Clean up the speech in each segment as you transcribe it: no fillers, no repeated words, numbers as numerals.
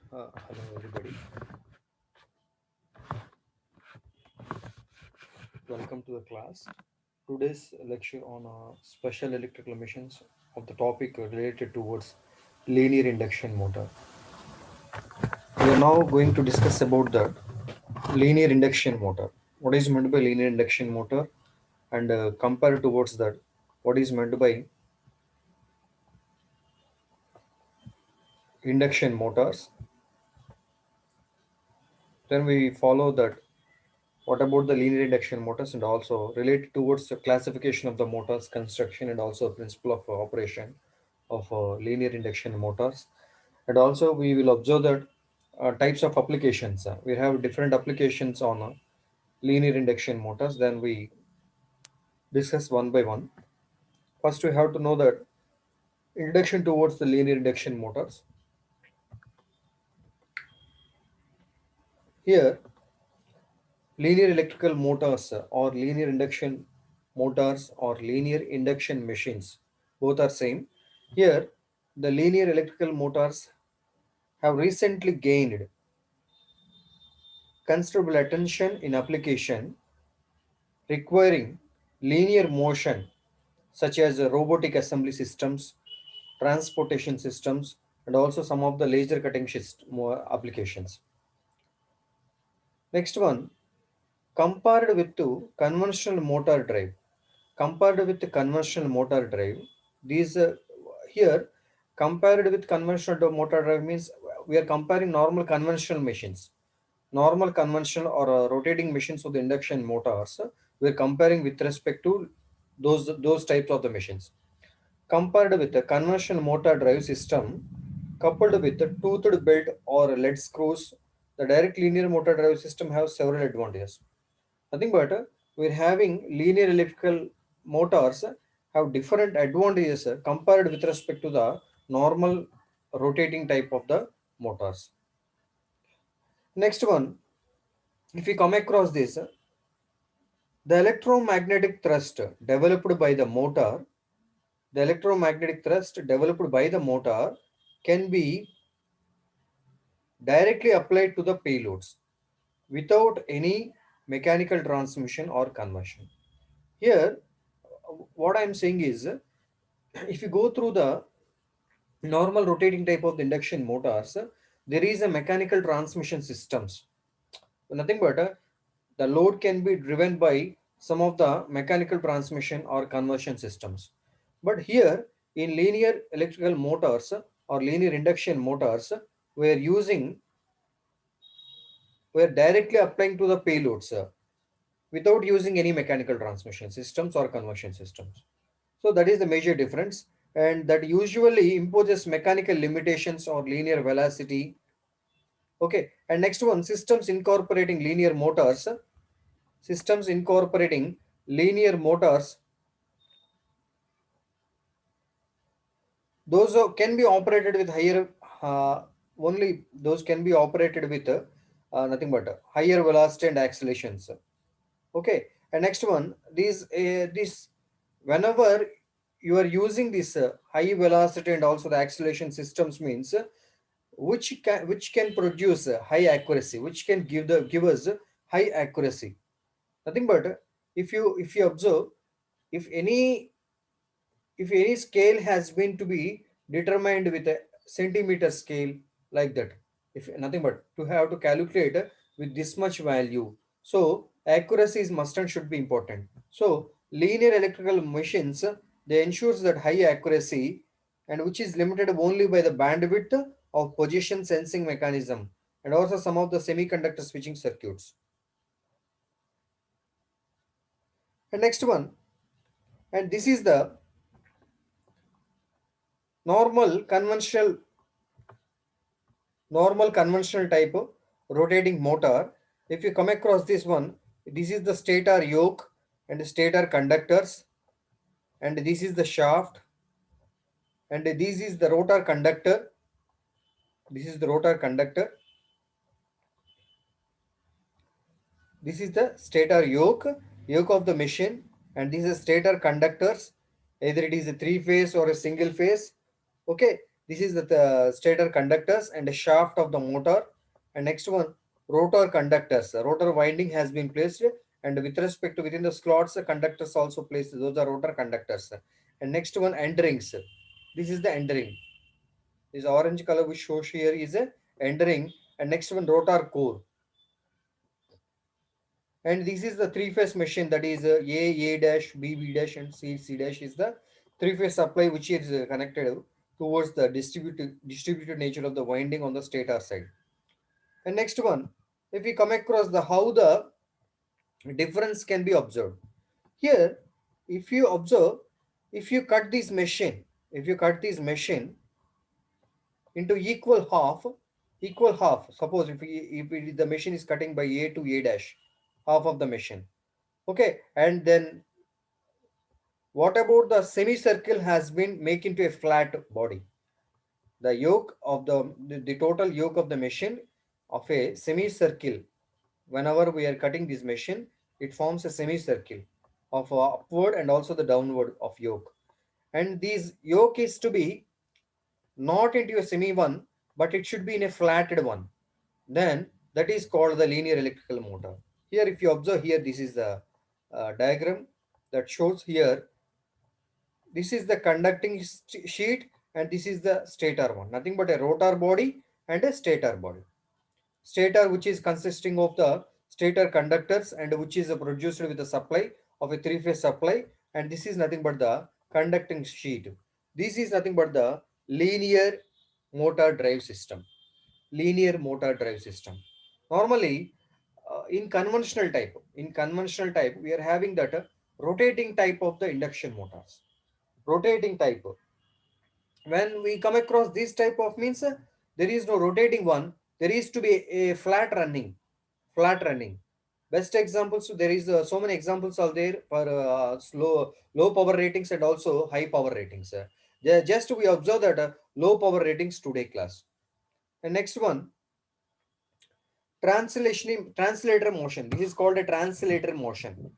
Hello everybody, welcome to the class. Today's lecture on special electrical machines of the topic related towards linear induction motor. We are now going to discuss about the linear induction motor. What is meant by linear induction motor and compare towards that what is meant by induction motors. Then we follow that what about the linear induction motors and also related towards the classification of the motors construction and also principle of operation of linear induction motors. And also we will observe that types of applications. We have different applications on linear induction motors. Then we discuss one by one. First we have to know that introduction towards the linear induction motors. Here linear electrical motors or linear induction motors or linear induction machines both are same. Here the linear electrical motors have recently gained considerable attention in application requiring linear motion such as robotic assembly systems, transportation systems, and also some of the laser cutting applications. Next one, compared with to conventional motor drive. Compared with the conventional motor drive, these here compared with conventional motor drive means we are comparing normal conventional machines, normal conventional or rotating machines with induction motors. We are comparing with respect to those types of the machines. Compared with a conventional motor drive system coupled with a toothed belt or lead screws, the direct linear motor drive system has several advantages. Nothing but we're having linear electrical motors have different advantages compared with respect to the normal rotating type of the motors. Next one, if we come across this, the electromagnetic thrust developed by the motor, the electromagnetic thrust developed by the motor can be directly applied to the payloads without any mechanical transmission or conversion. Here, what I'm saying is, if you go through the normal rotating type of the induction motors, there is a mechanical transmission systems. Nothing but the load can be driven by some of the mechanical transmission or conversion systems. But here in linear electrical motors or linear induction motors, we are using, we are directly applying to the payloads without using any mechanical transmission systems or conversion systems. So that is the major difference, and that usually imposes mechanical limitations or linear velocity. Okay, and next one, systems incorporating linear motors. Systems incorporating linear motors, those can be operated with higher, only those can be operated with nothing but higher velocity and accelerations. Okay, and next one, this whenever you are using this high velocity and also the acceleration systems means which can produce high accuracy, which can give us high accuracy. Nothing but if you observe, if any if any scale has been to be determined with a centimeter scale, like that, if nothing but to have to calculate with this much value, so accuracy is must and should be important. So linear electrical machines, they ensures that high accuracy, and which is limited only by the bandwidth of position sensing mechanism and also some of the semiconductor switching circuits. And next one, and this is the normal conventional conventional type of rotating motor. If you come across this one, this is the stator yoke and the stator conductors, and this is the shaft, and this is the rotor conductor. This is the rotor conductor. This is the stator yoke of the machine, and this is stator conductors. Either it is a three phase or a single phase. Okay, This is the stator conductors and the shaft of the motor. And next one, rotor conductors. Rotor winding has been placed, and with respect to within the slots, the conductors also placed. Those are rotor conductors. And next one, end rings. This is the end ring. This orange color which shows here is a end ring. And next one, rotor core. And this is the three-phase machine, that is A dash, B dash, and C dash is the three-phase supply which is connected towards the distributed nature of the winding on the stator side. And next one, if we come across the how the difference can be observed. Here, if you observe, if you cut this machine, if you cut this machine into equal half, suppose if the machine is cutting by A to A dash, half of the machine. Okay, and then what about the semicircle has been made into a flat body? The yoke of the total yoke of the machine of a semicircle. Whenever we are cutting this machine, it forms a semicircle of upward and also the downward of yoke. And this yoke is to be not into a semi one, but it should be in a flatted one. Then that is called the linear electrical motor. Here, if you observe here, this is the diagram that shows here. This is the conducting sheet, and this is the stator one. Nothing but a rotor body and a stator body. Stator, which is consisting of the stator conductors and which is produced with the supply of a three-phase supply, and this is nothing but the conducting sheet. This is nothing but the linear motor drive system. Linear motor drive system. Normally, in conventional type, we are having that rotating type of the induction motors. Rotating type, when we come across this type of means, there is no rotating one, there is to be a flat running. Best examples, there is so many examples are there for low power ratings and also high power ratings. Just we observe that low power ratings today class. And next one, translator motion. This is called a translator motion.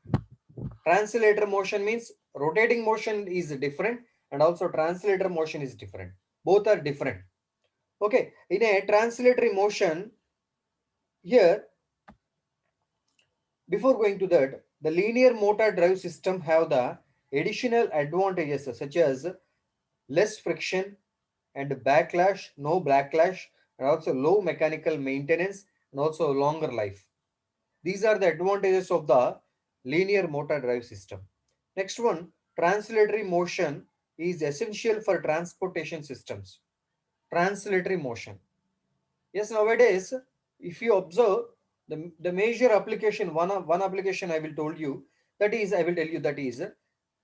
Translator motion means rotating motion is different and also translator motion is different. Both are different. Okay, in a translatory motion, here, before going to that, the linear motor drive system have the additional advantages such as less friction and backlash, no backlash, and also low mechanical maintenance and also longer life. These are the advantages of the linear motor drive system. Next one, translatory motion is essential for transportation systems. Translatory motion. Yes, nowadays, if you observe the major application, one application I will told you, that is, I will tell you, that is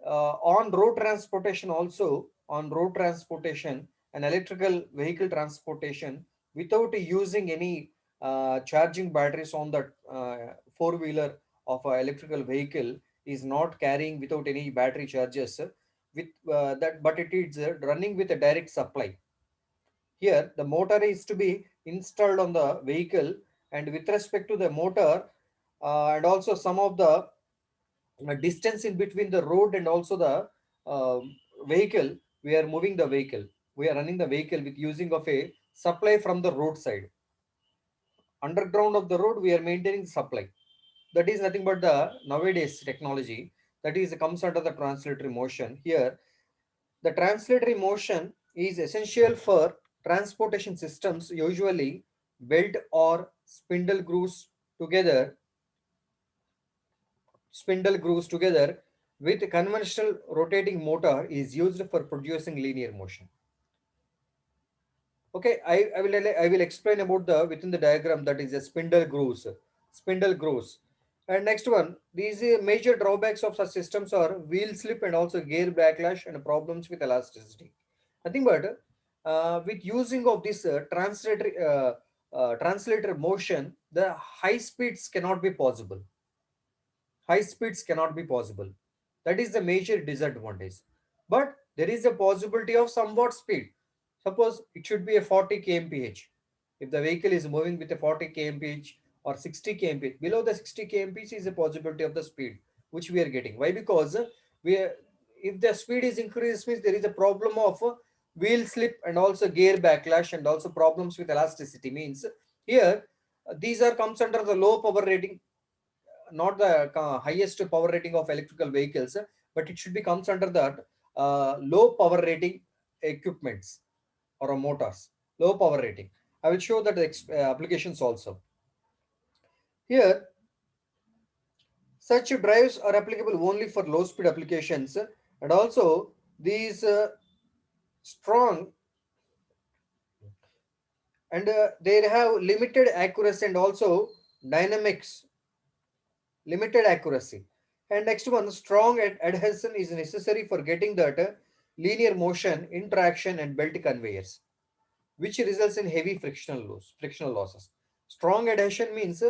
on road transportation, also on road transportation and electrical vehicle transportation, without using any charging batteries on the four-wheeler of a electrical vehicle is not carrying without any battery charges with that, but it is running with a direct supply. Here, the motor is to be installed on the vehicle, and with respect to the motor and also some of the distance in between the road and also the vehicle, we are moving the vehicle. We are running the vehicle with using of a supply from the roadside. Underground of the road, we are maintaining supply. That is nothing but the nowadays technology that is comes under the translatory motion. Here, the translatory motion is essential for transportation systems, usually belt or together, spindle grooves together with conventional rotating motor is used for producing linear motion. Okay, I will explain about the within the diagram, that is a spindle grooves. And next one, these major drawbacks of such systems are wheel slip and also gear backlash and problems with elasticity. Nothing but with using of this translator motion, the high speeds cannot be possible. High speeds cannot be possible. That is the major disadvantage. But there is a possibility of somewhat speed. Suppose it should be a 40 kmph. If the vehicle is moving with a 40 kmph or 60 kmph, below the 60 kmph is a possibility of the speed which we are getting. Why? Because we are, if the speed is increased, means there is a problem of wheel slip and also gear backlash and also problems with elasticity means here these are comes under the low power rating, not the highest power rating of electrical vehicles, but it should be comes under that low power rating equipments or motors, low power rating. I will show that applications also. Here, such drives are applicable only for low speed applications, and also these strong and they have limited accuracy and also dynamics, limited accuracy. And next one, strong adhesion is necessary for getting that linear motion, interaction, and belt conveyors, which results in heavy frictional losses. Strong adhesion means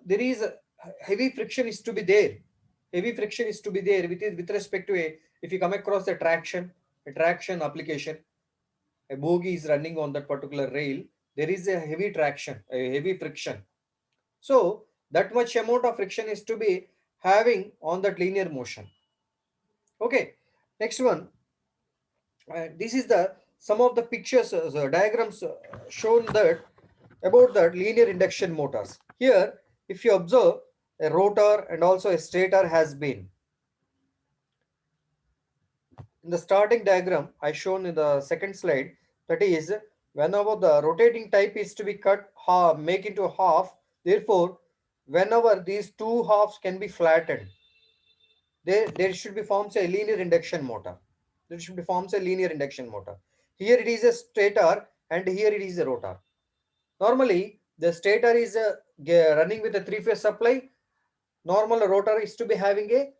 there is heavy friction is to be there. Heavy friction is to be there with respect to a, if you come across a traction application, a bogie is running on that particular rail, there is a heavy traction, a heavy friction. So that much amount of friction is to be having on that linear motion. Okay, next one. This is the some of the pictures, the diagrams shown that about that linear induction motors. Here, if you observe, a rotor and also a stator has been in the starting diagram I shown in the second slide. That is, whenever the rotating type is to be cut half, make into half, therefore whenever these two halves can be flattened, there should be forms a linear induction motor. There should be forms a linear induction motor. Here it is a stator and here it is a rotor. Normally the stator is running with a three-phase supply. Normal rotor is to be having a,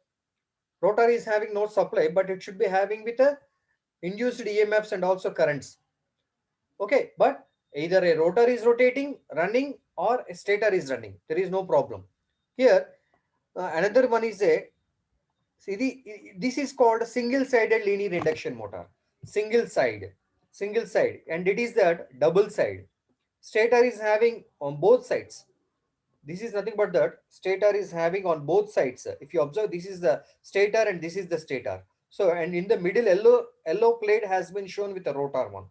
rotor is having no supply, but it should be having with a induced EMFs and also currents. Okay, but either a rotor is rotating, running, or a stator is running. There is no problem. Here, another one is a, see this is called a single-sided linear induction motor. Single side, single side, and it is that double side. Stator is having on both sides. This is nothing but that stator is having on both sides. If you observe, this is the stator and this is the stator. So, and in the middle yellow plate has been shown with a rotor one.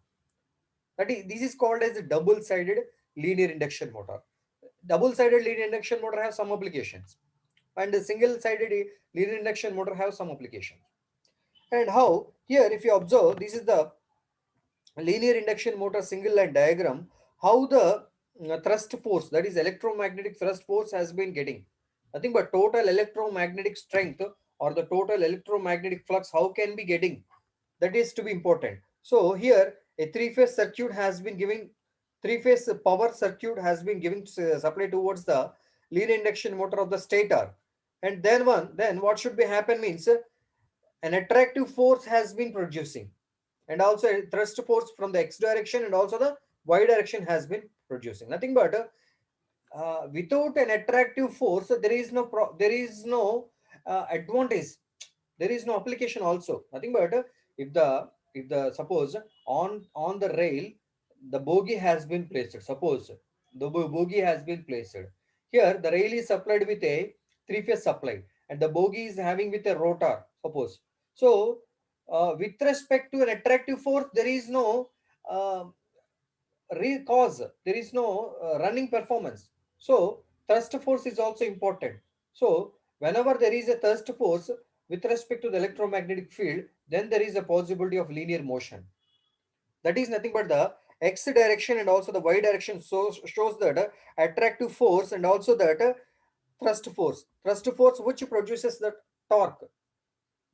That is, this is called as a double-sided linear induction motor. Double-sided linear induction motor has some applications, and the single-sided linear induction motor have some applications. And how here, if you observe, this is the linear induction motor single line diagram. How the thrust force, that is electromagnetic thrust force, has been getting nothing but total electromagnetic strength or the total electromagnetic flux. How can be getting, that is to be important. So here a three-phase circuit has been giving, three-phase power circuit has been giving supply towards the linear induction motor of the stator, and then what should be happen means an attractive force has been producing, and also a thrust force from the x direction and also the y direction has been producing. Nothing but without an attractive force there is no there is no advantage, there is no application also. Nothing but if the suppose on the rail the bogie has been placed, suppose the bogie has been placed here, the rail is supplied with a three-phase supply and the bogie is having with a rotor, suppose. So with respect to an attractive force there is no uh, cause, there is no running performance. So thrust force is also important. So whenever there is a thrust force with respect to the electromagnetic field, then there is a possibility of linear motion. That is nothing but the x direction and also the y direction, so shows that attractive force and also that thrust force which produces the torque.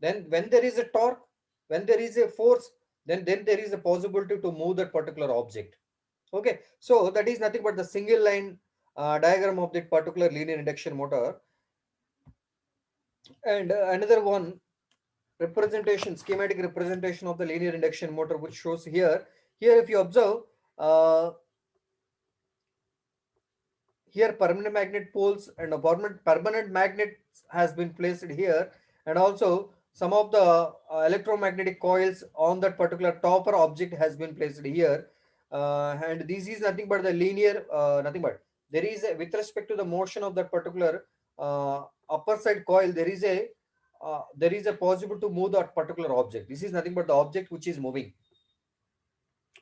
Then when there is a torque, when there is a force, then there is a possibility to move that particular object. Okay, so that is nothing but the single line diagram of that particular linear induction motor. And another one, representation, schematic representation of the linear induction motor, which shows here. Here if you observe, uh, here permanent magnet poles and a permanent magnet has been placed here, and also some of the electromagnetic coils on that particular topper object has been placed here. And this is nothing but the linear, nothing but there is a, with respect to the motion of that particular upper side coil, there is a possible to move that particular object. This is nothing but the object which is moving.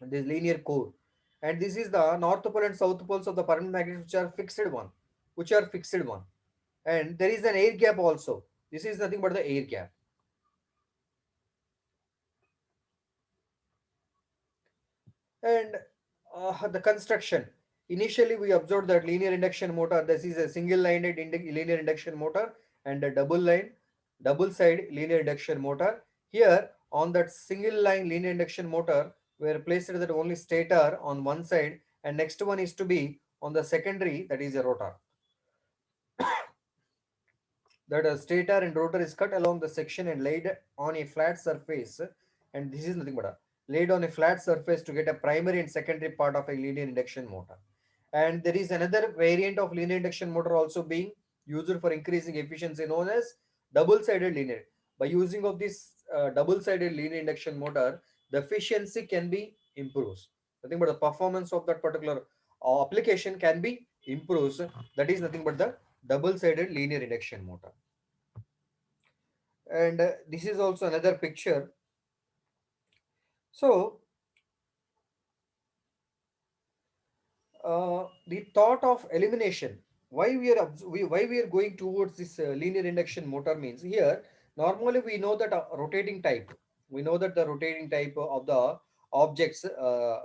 this linear core, and this is the north pole and south poles of the permanent magnet, which are fixed one, and there is an air gap also. This is nothing but the air gap. And the construction, initially we observed that linear induction motor, this is a single line linear induction motor and a double side linear induction motor. Here on that single line linear induction motor, we are placed that only stator on one side, and next one is to be on the secondary, that is a rotor. That a stator and rotor is cut along the section and laid on a flat surface, and this is nothing but a laid on a flat surface to get a primary and secondary part of a linear induction motor. And there is another variant of linear induction motor also being used for increasing efficiency, known as double-sided linear. By using of this double-sided linear induction motor, the efficiency can be improved. Nothing but the performance of that particular application can be improved. That is nothing but the double-sided linear induction motor. And this is also another picture. So the thought of elimination, why we are going towards this linear induction motor means, here normally we know that rotating type, we know that the rotating type of the objects,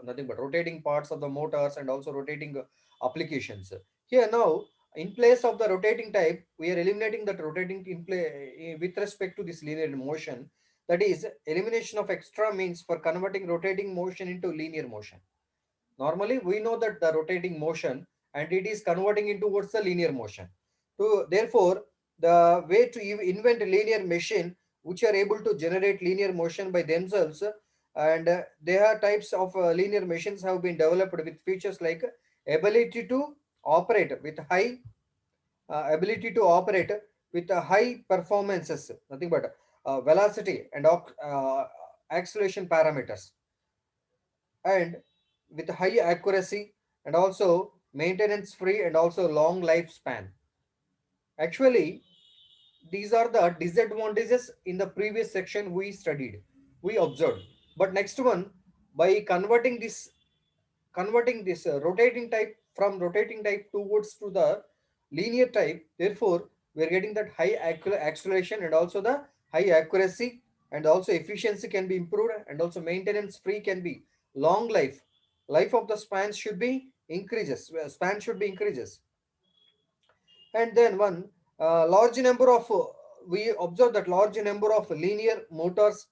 nothing but rotating parts of the motors and also rotating applications. Here now, in place of the rotating type, we are eliminating that rotating in play with respect to this linear motion. That is, elimination of extra means for converting rotating motion into linear motion. Normally, we know that the rotating motion, and it is converting into towards the linear motion. So, therefore, the way to invent a linear machine which are able to generate linear motion by themselves, and there are types of linear machines have been developed with features like ability to operate with high ability to operate with high performances, nothing but velocity and acceleration parameters, and with high accuracy, and also maintenance free and also long lifespan. Actually, these are the disadvantages in the previous section we studied, we observed. But next one, by converting this rotating type from rotating type towards to the linear type, therefore we are getting that high acceleration and also the high accuracy, and also efficiency can be improved, and also maintenance free can be long life of the span should be increases. And then one large number of we observe that large number of linear motors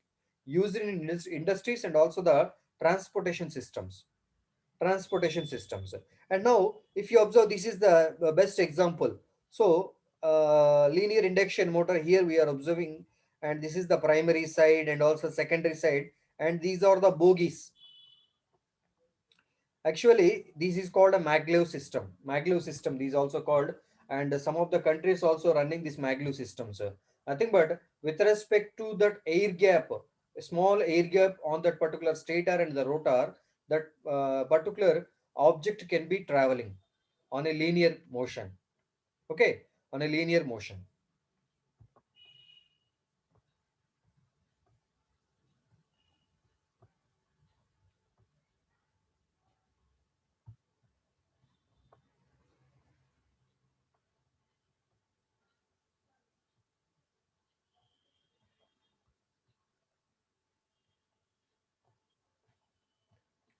used in industries and also the transportation systems transportation systems. And now, if you observe, this is the best example. So, linear induction motor here we are observing, and this is the primary side and also secondary side, and these are the bogies. Actually, this is called a maglev system. Maglev system, these also called, and some of the countries also running this maglev system, sir. Nothing but with respect to that air gap, a small air gap on that particular stator and the rotor, that particular object can be traveling on a linear motion. Okay, on a linear motion.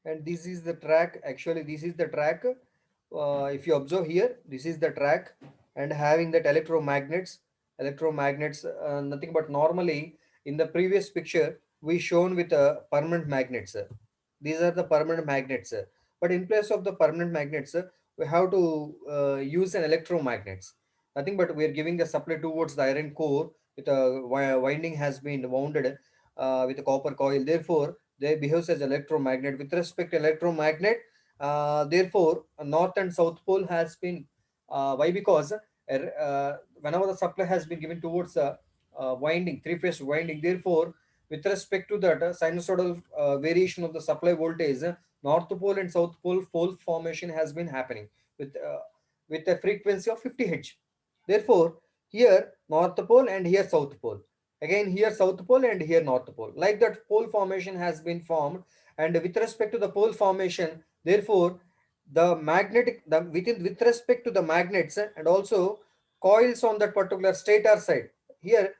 And this is the track. Actually, this is the track. If you observe here, this is the track, and having that electromagnets, nothing but normally in the previous picture we shown with permanent magnets. These are the permanent magnets, but in place of the permanent magnets, we have to use an electromagnets. Nothing but we are giving the supply towards the iron core with a winding has been wounded with a copper coil. Therefore, they behaves as electromagnet. With respect to electromagnet, therefore north and south pole has been why, because whenever the supply has been given towards winding, three-phase winding, therefore with respect to that sinusoidal variation of the supply voltage, north pole and south pole formation has been happening with with a frequency of 50 Hz. Therefore, here north pole and here south pole, again here south pole and here north pole, like that pole formation has been formed, And with respect to the pole formation, therefore, with respect to the magnets and also coils on that particular stator side. Here,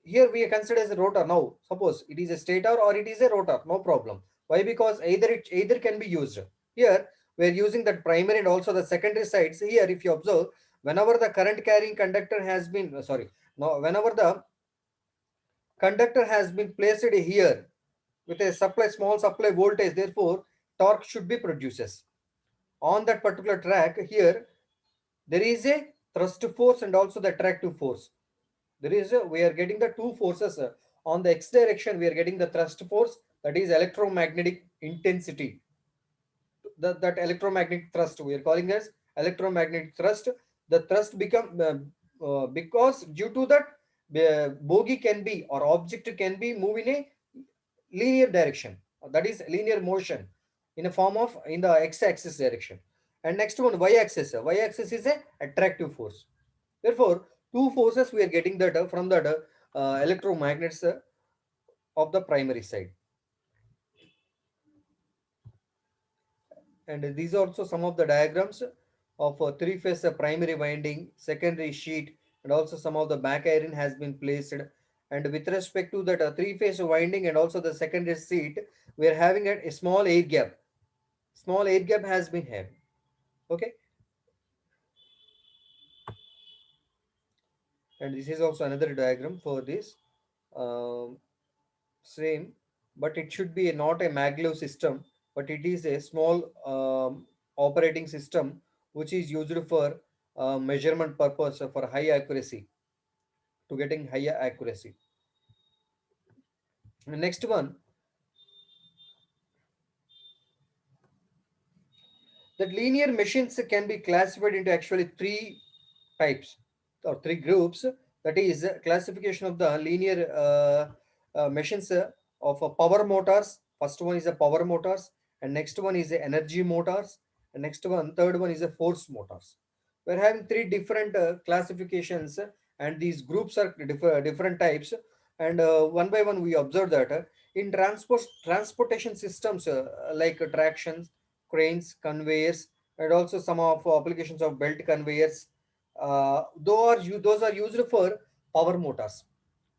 here we consider as a rotor. Now, suppose it is a stator or it is a rotor, no problem. Why? Because either can be used. Here we are using that primary and also the secondary sides. Here, if you observe, whenever the current carrying conductor has been sorry, no, whenever the conductor has been placed here with a small supply voltage, therefore torque should be produces on that particular track. Here there is a thrust force and also the attractive force. We are getting the two forces. On the x direction we are getting the thrust force, that is electromagnetic intensity. That electromagnetic thrust we are calling as electromagnetic thrust. The thrust become because due to that, bogie can be or object can be move in a linear direction, that is linear motion in a form of in the x-axis direction. And next one, y-axis is a attractive force. Therefore two forces we are getting that from that electromagnets of the primary side. And these are also some of the diagrams of three-phase primary winding, secondary sheet, and also some of the back iron has been placed. And with respect to that three-phase winding and also the secondary sheet, we are having a small air gap. Small air gap has been had. Okay, and this is also another diagram for this. Um, Same, but it should be not a maglev system, but it is a small operating system which is used for measurement purpose for high accuracy, to getting higher accuracy. The next one, that linear machines can be classified into actually three types or three groups. That is classification of the linear machines of power motors. First one is a power motors, and next one is a energy motors, and next one, third one is a force motors. We're having three different classifications, and these groups are different types. And one by one we observe that in transportation systems like tractions, cranes, conveyors, and also some of applications of belt conveyors. Those are used for power motors.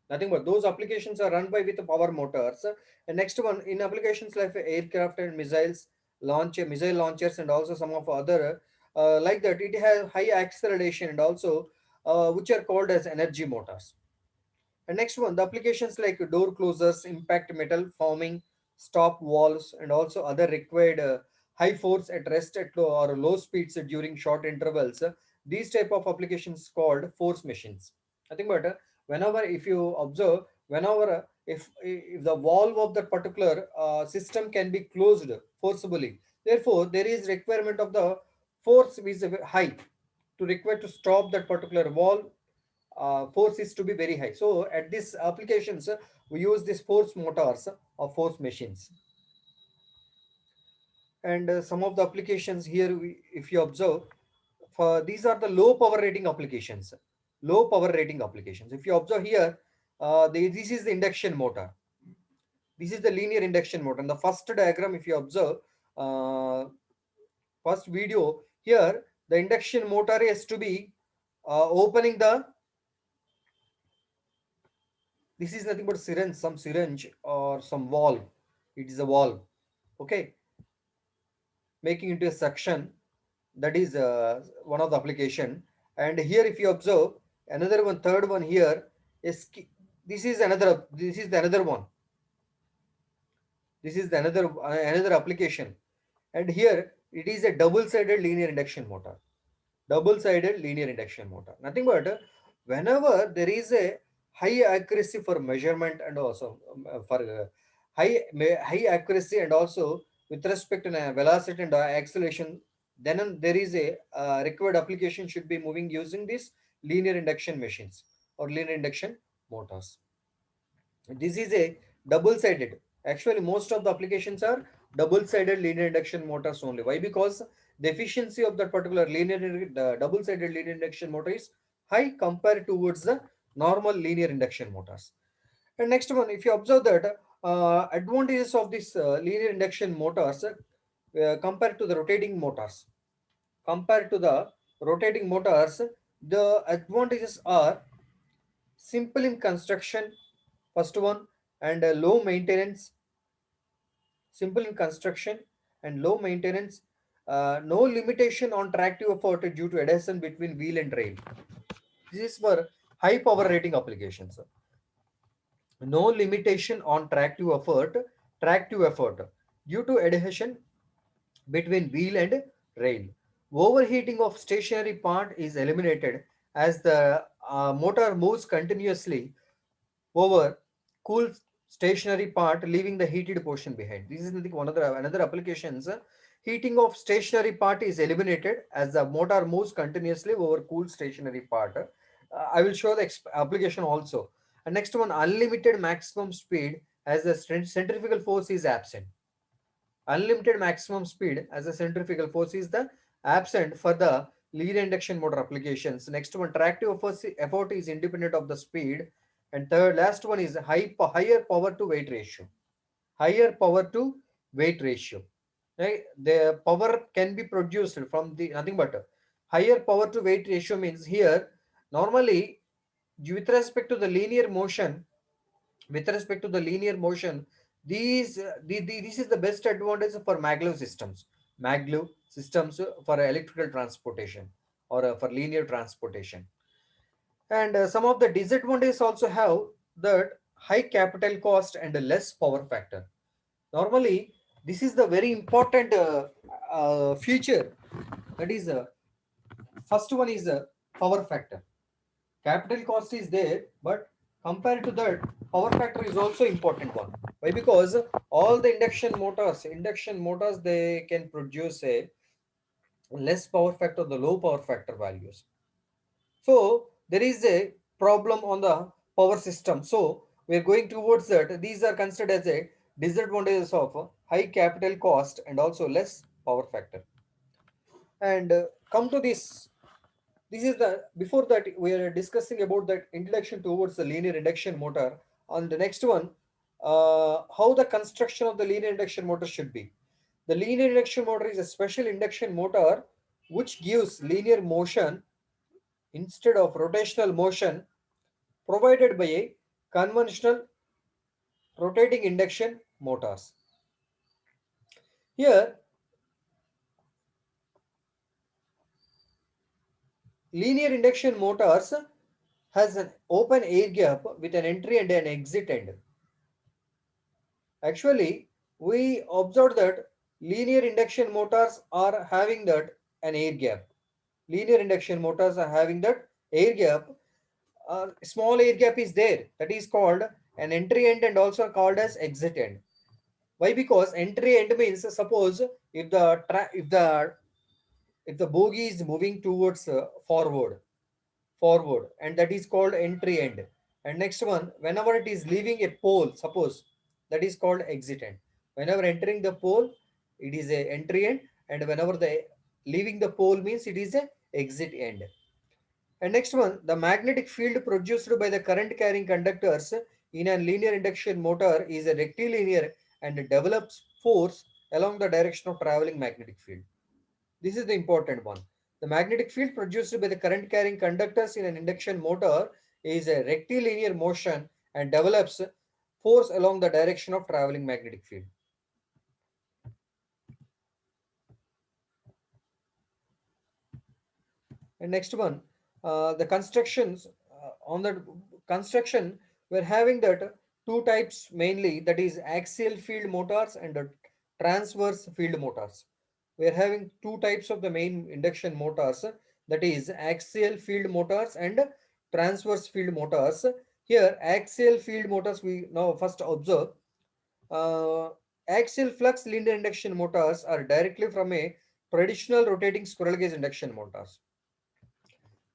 Nothing but those applications are run by with power motors. And next one, in applications like aircraft and missiles, missile launchers, and also some of other like that, it has high acceleration and also which are called as energy motors. And next one, the applications like door closers, impact metal forming, stop valves, and also other required high force at rest at low or low speeds during short intervals. These type of applications called force machines. I think, but whenever if you observe, whenever if the valve of that particular system can be closed forcibly, therefore there is requirement of the force is high to require to stop that particular valve. Force is to be very high. So at these applications, we use these force motors or force machines. And some of the applications here, if you observe, for these are the low power rating applications. Low power rating applications. If you observe here, this is the induction motor. This is the linear induction motor. And the first diagram, if you observe, uh, first video here, the induction motor is to be opening the. This is nothing but syringe, some syringe or some valve. It is a valve. Okay, making into a suction. That is one of the application. And here, if you observe, another one, third one here is this is another. This is the another one. This is the another application. And here it is a double-sided linear induction motor. Double-sided linear induction motor. Nothing but whenever there is a high accuracy for measurement and also for high accuracy and also with respect to velocity and acceleration, then there is a required application should be moving using these linear induction machines or linear induction motors. This is a double-sided. Actually, most of the applications are double-sided linear induction motors only. Why? Because the efficiency of that particular the double-sided linear induction motor is high compared towards the normal linear induction motors. And next one, if you observe that Advantages of this linear induction motors compared to the rotating motors. Compared to the rotating motors, the advantages are simple in construction, first one, and low maintenance. Simple in construction and low maintenance. No limitation on tractive effort due to adhesion between wheel and rail. This is for high power rating applications. No limitation on tractive effort due to adhesion between wheel and rail. Overheating of stationary part is eliminated as the motor moves continuously over cool stationary part, leaving the heated portion behind. This is one of the another applications. Heating of stationary part is eliminated as the motor moves continuously over cool stationary part. I will show the application also. And next one, unlimited maximum speed as the centrifugal force is absent. Unlimited maximum speed as a centrifugal force is the absent for the linear induction motor applications. Next one, tractive effort is independent of the speed. And third, last one is higher power to weight ratio. Higher power to weight ratio. Right? The power can be produced from the nothing but higher power to weight ratio means here normally with respect to the linear motion, with respect to the linear motion, this is the best advantage for maglev systems for electrical transportation or for linear transportation. And some of the disadvantages also have that high capital cost and a less power factor. Normally this is the very important feature, that is first one is power factor. Capital cost is there, but compared to that, power factor is also important one. Why? Because all the induction motors, they can produce a less power factor, the low power factor values. So there is a problem on the power system. So we are going towards that. These are considered as a disadvantages of high capital cost and also less power factor. And come to this is the before that we are discussing about that introduction towards the linear induction motor. On the next one, how the construction of the linear induction motor should be. The linear induction motor is a special induction motor which gives linear motion instead of rotational motion provided by a conventional rotating induction motors. Here, linear induction motors has an open air gap with an entry and an exit end. Actually, we observed that linear induction motors are having that an air gap. Linear induction motors are having that air gap. Small air gap is there. That is called an entry end and also called as exit end. Why? Because entry end means suppose if the bogie is moving towards forward, and that is called entry end. And next one, whenever it is leaving a pole, suppose, that is called exit end. Whenever entering the pole, it is a entry end, and whenever the leaving the pole means it is a exit end. And next one, the magnetic field produced by the current carrying conductors in a linear induction motor is a rectilinear and develops force along the direction of traveling magnetic field. This is the important one. The magnetic field produced by the current carrying conductors in an induction motor is a rectilinear motion and develops force along the direction of traveling magnetic field. And next one, the constructions on the construction, we're having that two types mainly, that is axial field motors and transverse field motors. We're having two types of the main induction motors, that is axial field motors and transverse field motors. Here, axial field motors we now first observe. Uh, Axial flux linear induction motors are directly from a traditional rotating squirrel cage induction motors.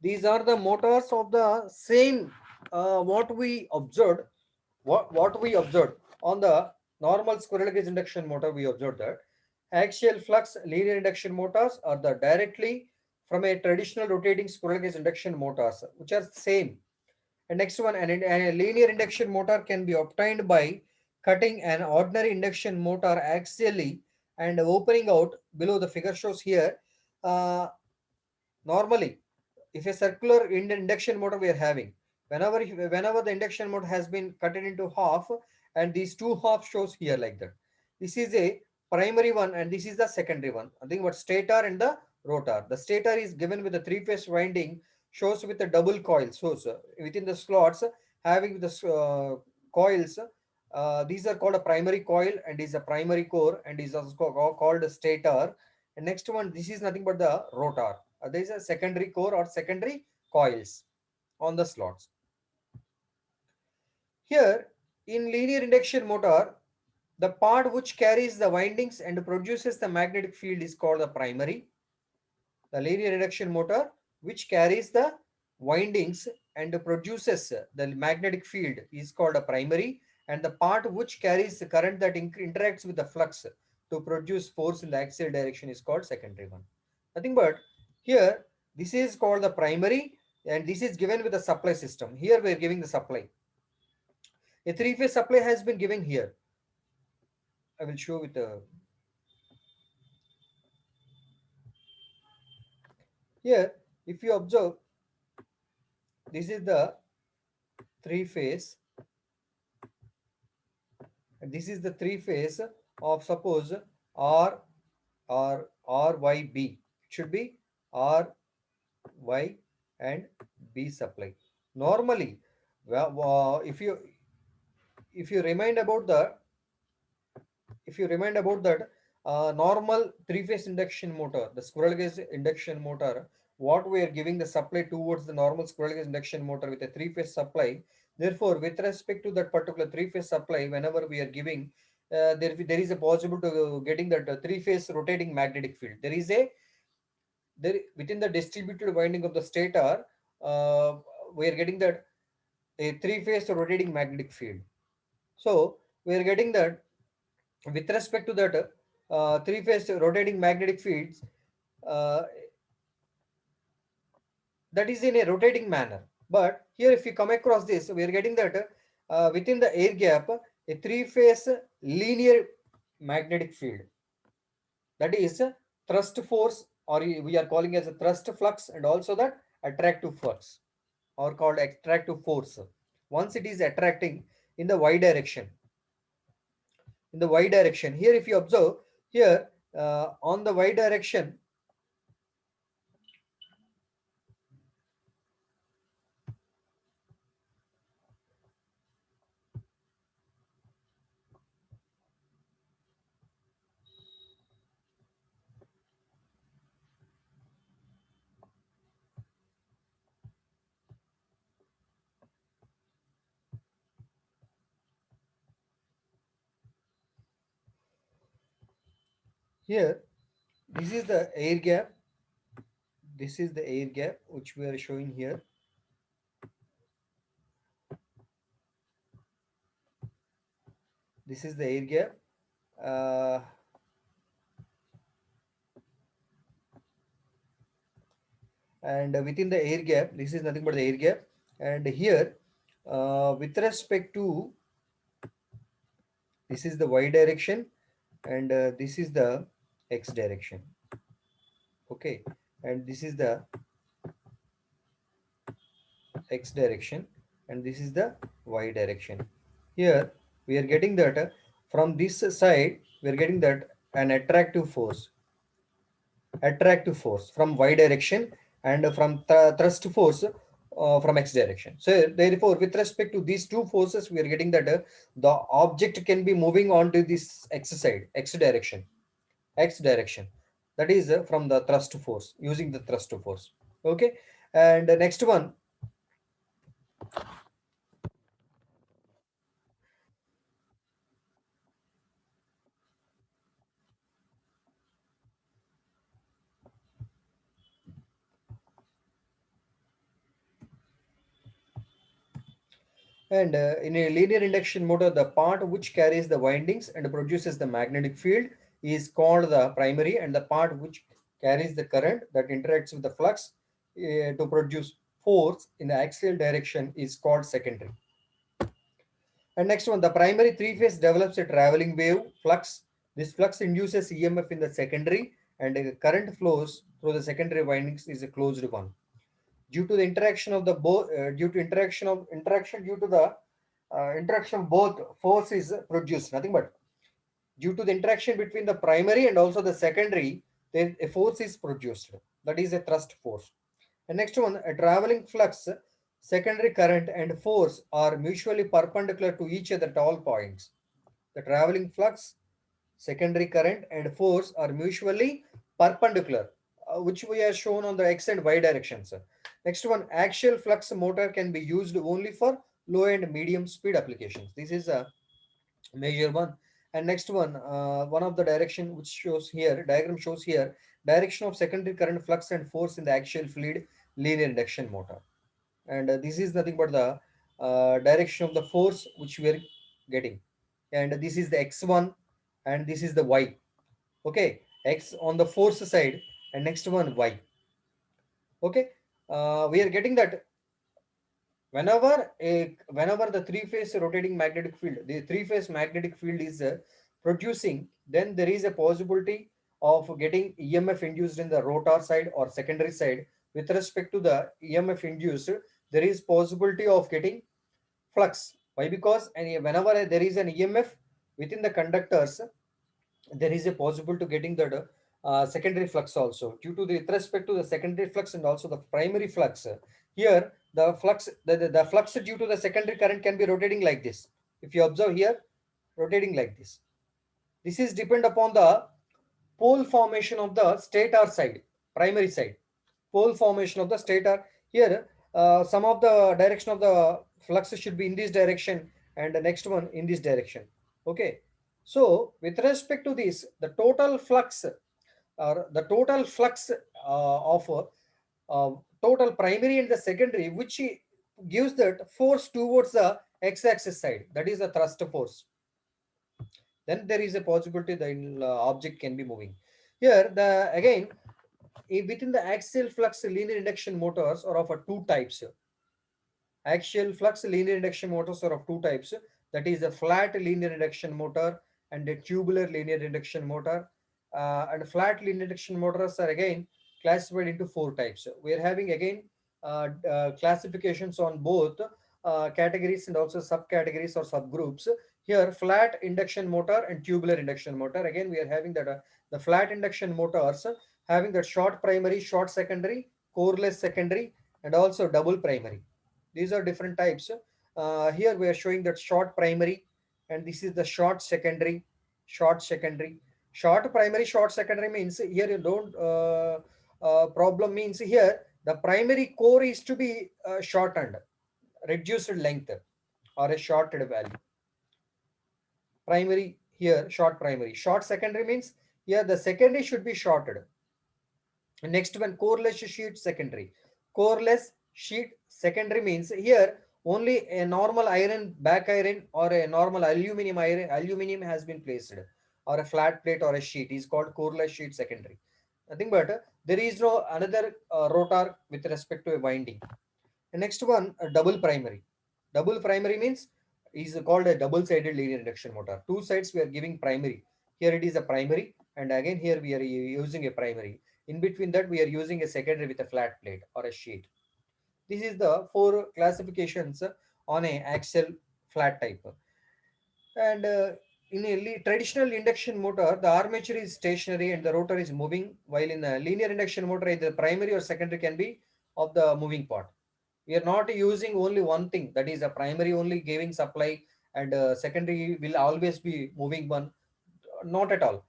These are the motors of the same what we observed, what we observed on the normal squirrel cage induction motor. We observed that axial flux linear induction motors are the directly from a traditional rotating squirrel cage induction motors, which are same. And next one, a linear induction motor can be obtained by cutting an ordinary induction motor axially and opening out below the figure shows here. Uh, Normally, if a circular induction motor we are having, whenever the induction motor has been cut it into half, and these two halves shows here like that. This is a primary one and this is the secondary one. I think what stator and the rotor. The stator is given with the three-phase winding, shows with a double coil. So, within the slots having the coils, these are called a primary coil and is a primary core and is also called a stator. And next one, this is nothing but the rotor. There is a secondary core or secondary coils on the slots. Here, in linear induction motor, the part which carries the windings and produces the magnetic field is called the primary. The linear induction motor which carries the windings and produces the magnetic field is called a primary, and the part which carries the current that interacts with the flux to produce force in the axial direction is called secondary one. Nothing but here this is called the primary and this is given with the supply system. Here we are giving the supply. A three-phase supply has been given here. I will show with the here. If you observe, this is the three-phase and this is the three-phase of suppose R Y B. It should be R Y and B supply. Normally, if you remind about the if you remind about that normal three-phase induction motor, the squirrel cage induction motor, what we are giving the supply towards the normal squirrel cage induction motor with a three-phase supply. Therefore, with respect to that particular three-phase supply, whenever we are giving, there is a possible to getting that three-phase rotating magnetic field. There within the distributed winding of the stator, we are getting that a three-phase rotating magnetic field. So we are getting that with respect to that three-phase rotating magnetic fields, uh, that is in a rotating manner. But here if you come across this, we are getting that within the air gap, a three-phase linear magnetic field, that is thrust force, or we are calling as a thrust flux, and also that attractive flux or called attractive force. Once it is attracting in the y direction, here if you observe here on the y direction, here this is the air gap, this is the air gap which we are showing here. This is the air gap, uh, and within the air gap, this is nothing but the air gap. And here with respect to, this is the y direction and this is the x direction. Okay, and this is the x direction and this is the y direction. Here we are getting that from this side we are getting that an attractive force from y direction and from thrust force from x direction. So therefore with respect to these two forces we are getting that the object can be moving on to this x side, x direction, that is from the thrust force, using the thrust force. Okay, and next one. And in a linear induction motor, the part which carries the windings and produces the magnetic field is called the primary, and the part which carries the current that interacts with the flux to produce force in the axial direction is called secondary. And next one, the primary three-phase develops a traveling wave flux. This flux induces EMF in the secondary, and the current flows through the secondary windings is a closed one. Due to the interaction of the both, due to interaction due to the interaction of both, force is produced. Nothing but due to the interaction between the primary and also the secondary, then a force is produced. That is a thrust force. And next one, a traveling flux, secondary current and force are mutually perpendicular to each other at all points. The traveling flux, secondary current and force are mutually perpendicular, which we are shown on the x and y directions. Next one, axial flux motor can be used only for low and medium speed applications. This is a major one. And next one, one of the direction which shows here, diagram shows here, direction of secondary current flux and force in the axial fluid linear induction motor. And this is nothing but the direction of the force which we are getting. And this is the x1 and this is the y. Okay, x on the force side and next one y. Okay, we are getting that whenever the three-phase rotating magnetic field, the three-phase magnetic field is producing, then there is a possibility of getting EMF induced in the rotor side or secondary side. With respect to the EMF induced, there is possibility of getting flux. Why? Because whenever there is an EMF within the conductors, there is a possible to getting the secondary flux also due to the with respect to the secondary flux and also the primary flux. Here the flux the flux due to the secondary current can be rotating like this. If you observe here, rotating like this. This is depend upon the pole formation of the stator side, primary side, pole formation of the stator. Here some of the direction of the flux should be in this direction and the next one in this direction. Okay, so with respect to this, the total flux or the total flux of total primary and the secondary, which gives that force towards the x-axis side, that is the thrust force, then there is a possibility the object can be moving. Here the again, within the axial flux linear induction motors are of two types. Axial flux linear induction motors are of two types. That is a flat linear induction motor and a tubular linear induction motor. And flat linear induction motors are again classified into four types. We are having again classifications on both categories and also subcategories or subgroups. Here, flat induction motor and tubular induction motor. Again, we are having that the flat induction motors having that short primary, short secondary, coreless secondary, and also double primary. These are different types. Here we are showing that short primary, and this is the short secondary, short secondary. Short primary, short secondary means here you don't problem means here the primary core is to be shortened, reduced length or a shorted value. Primary here, short primary. Short secondary means here the secondary should be shorted. Next one, coreless sheet secondary. Coreless sheet secondary means here only a normal iron, back iron or a normal aluminum iron, aluminum has been placed, or a flat plate or a sheet is called coreless sheet secondary. Nothing but there is no another rotor with respect to a winding. The next one, a double primary. Double primary means is called a double-sided linear induction motor. Two sides we are giving primary. Here it is a primary, and again here we are using a primary. In between that we are using a secondary with a flat plate or a sheet. This is the four classifications on a axial flat type. And in a traditional induction motor, the armature is stationary and the rotor is moving, while in a linear induction motor, either primary or secondary can be of the moving part. We are not using only one thing, that is a primary only giving supply and secondary will always be moving one. Not at all.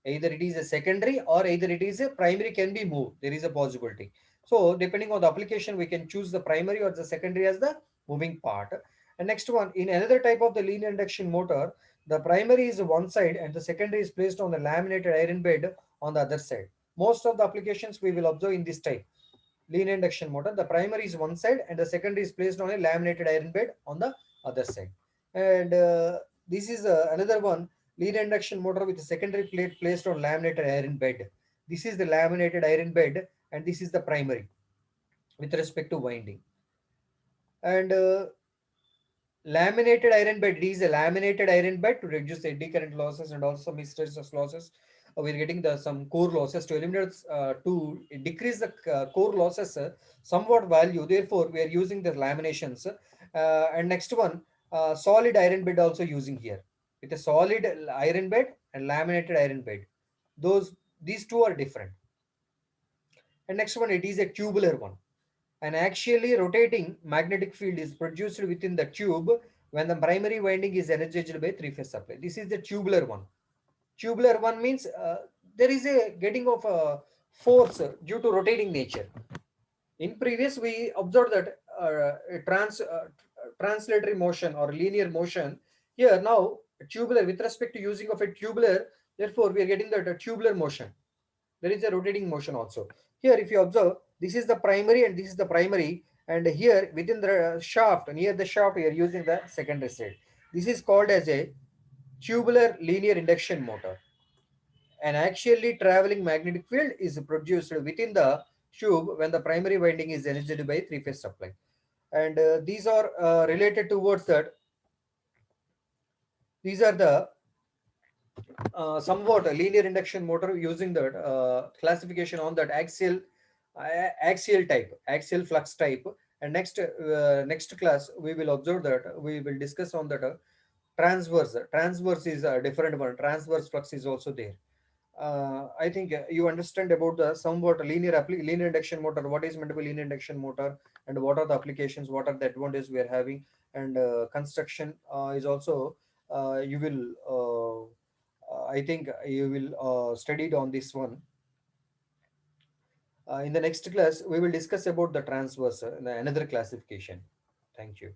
Either it is a secondary or either it is a primary can be moved. There is a possibility. So depending on the application, we can choose the primary or the secondary as the moving part. And next one, in another type of the linear induction motor, the primary is one side and the secondary is placed on the laminated iron bed on the other side. Most of the applications we will observe in this type linear induction motor, the primary is one side and the secondary is placed on a laminated iron bed on the other side. And this is another one, linear induction motor with a secondary plate placed on laminated iron bed. This is the laminated iron bed and this is the primary with respect to winding. And Laminated iron bed. It is a laminated iron bed to reduce the eddy current losses and also some hysteresis losses. We're getting the some core losses to eliminate to decrease the core losses somewhat value. Therefore, we are using the laminations. And next one, solid iron bed also using here with a solid iron bed and laminated iron bed. Those these two are different. And next one, it is a tubular one. An axially rotating magnetic field is produced within the tube when the primary winding is energized by three-phase supply. This is the tubular one. Tubular one means there is a getting of a force due to rotating nature. In previous, we observed that translatory motion or linear motion. Here now, tubular with respect to using of a tubular, therefore we are getting that tubular motion. There is a rotating motion also. Here, if you observe, this is the primary and this is the primary, and here within the shaft, near the shaft, we are using the secondary side. This is called as a tubular linear induction motor. An axially traveling magnetic field is produced within the tube when the primary winding is energized by three-phase supply. And these are related towards that. These are the somewhat a linear induction motor using that classification on that axial type, axial flux type. And next class we will observe that we will discuss on that transverse is a different one. Transverse flux is also there. I think you understand about the somewhat linear induction motor. What is meant by linear induction motor, and what are the applications? What are the advantages we are having? And construction is also you will. I think you will studied on this one. In the next class, we will discuss about the transverse, another classification. Thank you.